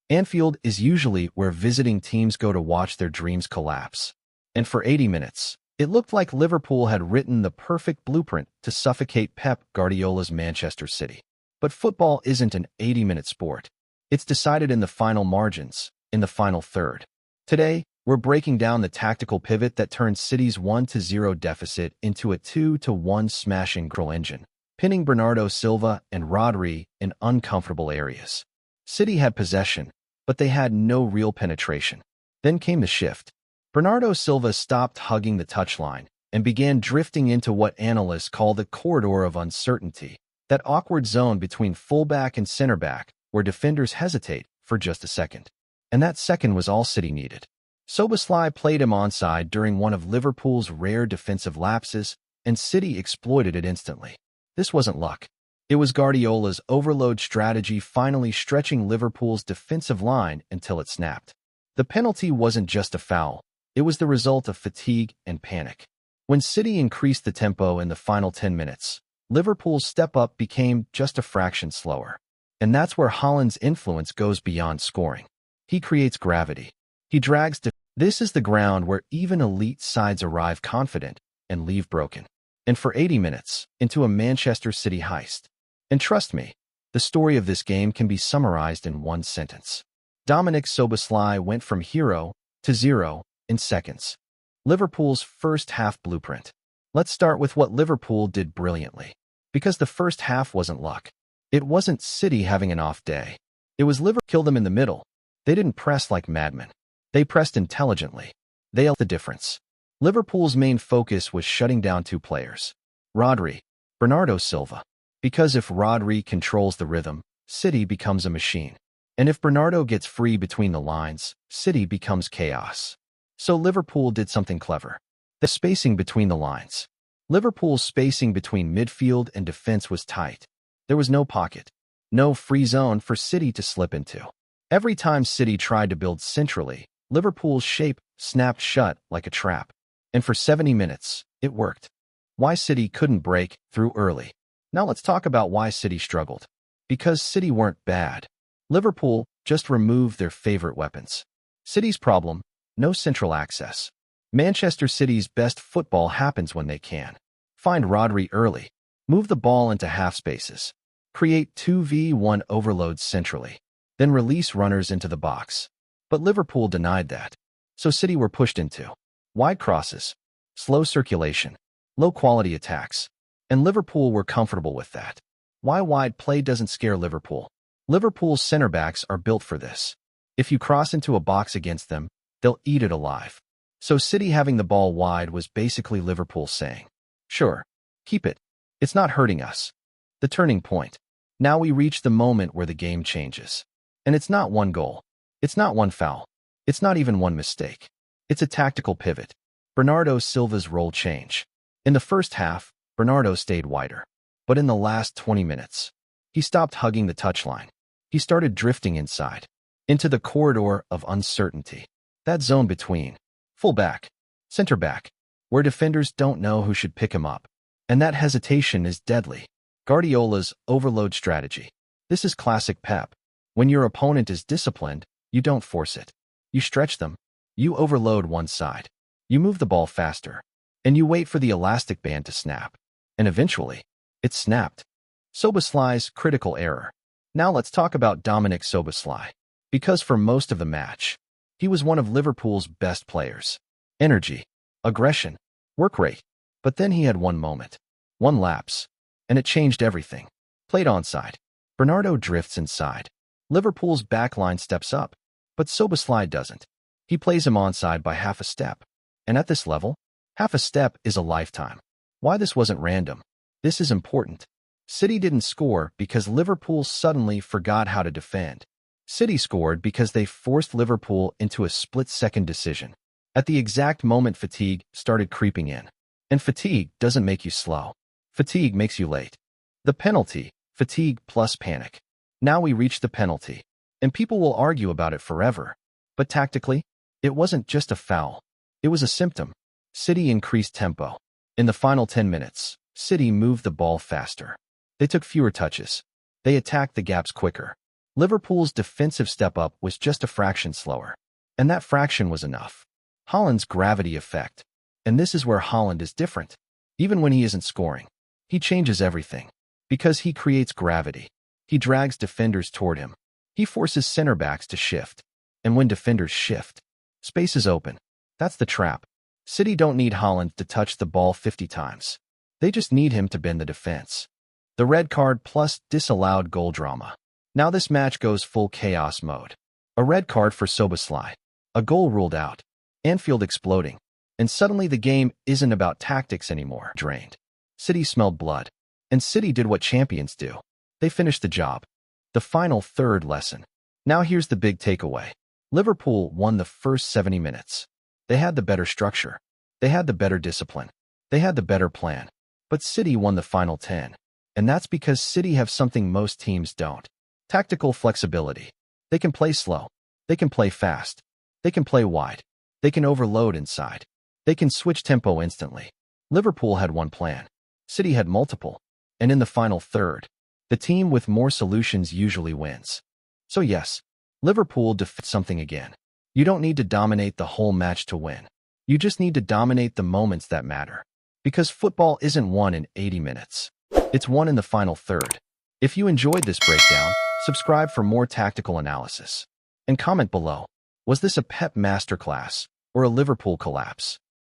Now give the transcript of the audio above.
Anfield is usually where visiting teams go to watch their dreams collapse. And for 80 minutes, it looked like Liverpool had written the perfect blueprint to suffocate Pep Guardiola's Manchester City. But football isn't an 80-minute sport. It's decided in the final margins, in the final third. Today, we're breaking down the tactical pivot that turned City's 1-0 deficit into a 2-1 smashing goal engine, pinning Bernardo Silva and Rodri in uncomfortable areas. City had possession, but they had no real penetration. Then came the shift. Bernardo Silva stopped hugging the touchline and began drifting into what analysts call the corridor of uncertainty, that awkward zone between fullback and center back where defenders hesitate for just a second. And that second was all City needed. Szoboszlai played him onside during one of Liverpool's rare defensive lapses, and City exploited it instantly. This wasn't luck. It was Guardiola's overload strategy finally stretching Liverpool's defensive line until it snapped. The penalty wasn't just a foul. It was the result of fatigue and panic. When City increased the tempo in the final 10 minutes, Liverpool's step-up became just a fraction slower. And that's where Haaland's influence goes beyond scoring. He creates gravity. He drags to. This is the ground where even elite sides arrive confident and leave broken. And for 80 minutes, into a Manchester City heist. And trust me, the story of this game can be summarized in one sentence. Dominik Szoboszlai went from hero to zero in seconds. Liverpool's first half blueprint. Let's start with what Liverpool did brilliantly. Because the first half wasn't luck. It wasn't City having an off day. It was Liverpool killed them in the middle. They didn't press like madmen. They pressed intelligently. They held the difference. Liverpool's main focus was shutting down two players. Rodri, Bernardo Silva. Because if Rodri controls the rhythm, City becomes a machine. And if Bernardo gets free between the lines, City becomes chaos. So Liverpool did something clever. The spacing between the lines. Liverpool's spacing between midfield and defense was tight. There was no pocket, no free zone for City to slip into. Every time City tried to build centrally, Liverpool's shape snapped shut like a trap. And for 70 minutes, it worked. Why City couldn't break through early. Now let's talk about why City struggled. Because City weren't bad. Liverpool just removed their favorite weapons. City's problem, no central access. Manchester City's best football happens when they can. Find Rodri early. Move the ball into half spaces. Create 2v1 overloads centrally. Then release runners into the box. But Liverpool denied that. So City were pushed into wide crosses, slow circulation, low-quality attacks. And Liverpool were comfortable with that. Why wide play doesn't scare Liverpool? Liverpool's center backs are built for this. If you cross into a box against them, they'll eat it alive. So City having the ball wide was basically Liverpool saying, sure, keep it. It's not hurting us. The turning point. Now we reach the moment where the game changes. And it's not one goal. It's not one foul. It's not even one mistake. It's a tactical pivot. Bernardo Silva's role change. In the first half, Bernardo stayed wider. But in the last 20 minutes, he stopped hugging the touchline. He started drifting inside, into the corridor of uncertainty. That zone between fullback, center back, where defenders don't know who should pick him up. And that hesitation is deadly. Guardiola's overload strategy. This is classic Pep. When your opponent is disciplined, you don't force it. You stretch them. You overload one side. You move the ball faster. And you wait for the elastic band to snap. And eventually, it snapped. Szoboszlai's critical error. Now let's talk about Dominik Szoboszlai. Because for most of the match, he was one of Liverpool's best players. Energy, aggression, work rate. But then he had one moment. One lapse. And it changed everything. Played onside. Bernardo drifts inside. Liverpool's backline steps up. But Szoboszlai doesn't. He plays him onside by half a step. And at this level, half a step is a lifetime. Why this wasn't random? This is important. City didn't score because Liverpool suddenly forgot how to defend. City scored because they forced Liverpool into a split-second decision. At the exact moment fatigue started creeping in. And fatigue doesn't make you slow. Fatigue makes you late. The penalty, fatigue plus panic. Now we reach the penalty. And people will argue about it forever. But tactically, it wasn't just a foul. It was a symptom. City increased tempo. In the final 10 minutes, City moved the ball faster. They took fewer touches. They attacked the gaps quicker. Liverpool's defensive step-up was just a fraction slower. And that fraction was enough. Haaland's gravity effect. And this is where Haaland is different. Even when he isn't scoring, he changes everything. Because he creates gravity. He drags defenders toward him. He forces center backs to shift. And when defenders shift, space is open. That's the trap. City don't need Haaland to touch the ball 50 times. They just need him to bend the defense. The red card plus disallowed goal drama. Now this match goes full chaos mode. A red card for Szoboszlai. A goal ruled out. Anfield exploding. And suddenly the game isn't about tactics anymore. Drained. City smelled blood. And City did what champions do. They finished the job. The final third lesson. Now here's the big takeaway. Liverpool won the first 70 minutes. They had the better structure. They had the better discipline. They had the better plan. But City won the final 10. And that's because City have something most teams don't. Tactical flexibility. They can play slow. They can play fast. They can play wide. They can overload inside. They can switch tempo instantly. Liverpool had one plan. City had multiple. And in the final third, the team with more solutions usually wins. So yes, Liverpool defeats something again. You don't need to dominate the whole match to win. You just need to dominate the moments that matter. Because football isn't won in 80 minutes. It's won in the final third. If you enjoyed this breakdown, subscribe for more tactical analysis. And comment below. Was this a Pep masterclass or a Liverpool collapse?